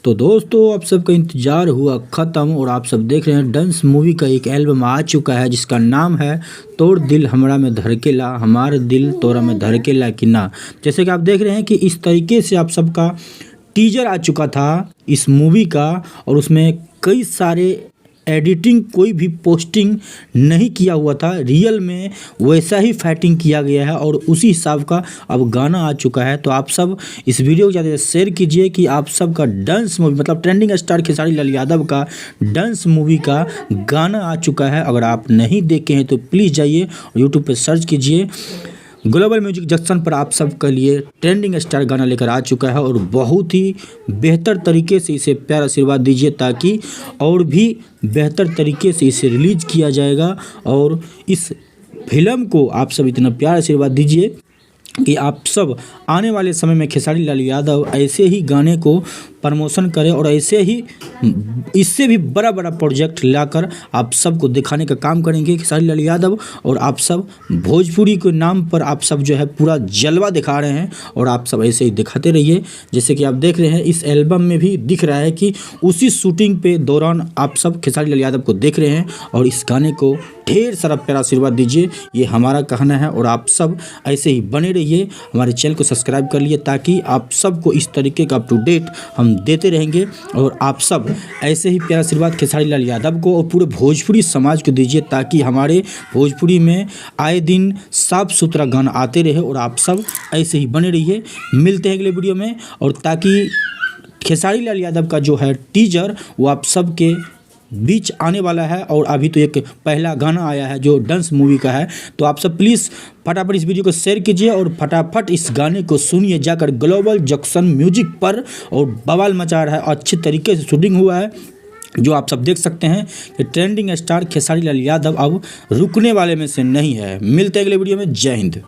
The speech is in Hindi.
तो दोस्तों आप सबका इंतज़ार हुआ ख़त्म और आप सब देख रहे हैं डंस मूवी का एक एल्बम आ चुका है जिसका नाम है तोड़ दिल हमरा में धड़केला हमार दिल तोरा में धड़केला कि ना। जैसे कि आप देख रहे हैं कि इस तरीके से आप सबका टीजर आ चुका था इस मूवी का और उसमें कई सारे एडिटिंग कोई भी पोस्टिंग नहीं किया हुआ था, रियल में वैसा ही फाइटिंग किया गया है और उसी हिसाब का अब गाना आ चुका है। तो आप सब इस वीडियो को ज़्यादा शेयर कीजिए कि आप सब का डांस मूवी मतलब ट्रेंडिंग स्टार खेसारी लाल यादव का डांस मूवी का गाना आ चुका है। अगर आप नहीं देखे हैं तो प्लीज़ जाइए यूट्यूब पर सर्च कीजिए। ग्लोबल म्यूजिक जंक्शन पर आप सब के लिए ट्रेंडिंग स्टार गाना लेकर आ चुका है और बहुत ही बेहतर तरीके से इसे प्यार आशीर्वाद दीजिए ताकि और भी बेहतर तरीके से इसे रिलीज़ किया जाएगा। और इस फिल्म को आप सब इतना प्यार आशीर्वाद दीजिए कि आप सब आने वाले समय में खेसारी लाल यादव ऐसे ही गाने को प्रमोशन करें और ऐसे ही इससे भी बड़ा बड़ा प्रोजेक्ट लाकर आप सबको दिखाने का काम करेंगे खेसारी लाल यादव। और आप सब भोजपुरी के नाम पर आप सब जो है पूरा जलवा दिखा रहे हैं और आप सब ऐसे ही दिखाते रहिए। जैसे कि आप देख रहे हैं इस एल्बम में भी दिख रहा है कि उसी शूटिंग पे दौरान आप सब खेसारी लाल यादव को देख रहे हैं और इस गाने को ढेर सारा प्यारा आशीर्वाद दीजिए, ये हमारा कहना है। और आप सब ऐसे ही बने रहिए, हमारे चैनल को सब्सक्राइब कर लिए ताकि आप सबको इस तरीके का अप टू डेट हम देते रहेंगे। और आप सब ऐसे ही प्यारा आशीर्वाद खेसारी लाल यादव को और पूरे भोजपुरी समाज को दीजिए ताकि हमारे भोजपुरी में आए दिन साफ सुथरा गाना आते रहे और आप सब ऐसे ही बने रहिए। मिलते हैं अगले वीडियो में और ताकि खेसारी लाल यादव का जो है टीजर वो आप सब के बीच आने वाला है और अभी तो एक पहला गाना आया है जो डांस मूवी का है। तो आप सब प्लीज़ फटाफट इस वीडियो को शेयर कीजिए और फटाफट इस गाने को सुनिए जाकर ग्लोबल जंक्शन म्यूजिक पर। और बवाल मचा रहा है, अच्छे तरीके से शूटिंग हुआ है जो आप सब देख सकते हैं कि ट्रेंडिंग स्टार खेसारी लाल यादव अब रुकने वाले में से नहीं है। मिलते हैं अगले वीडियो में। जय हिंद।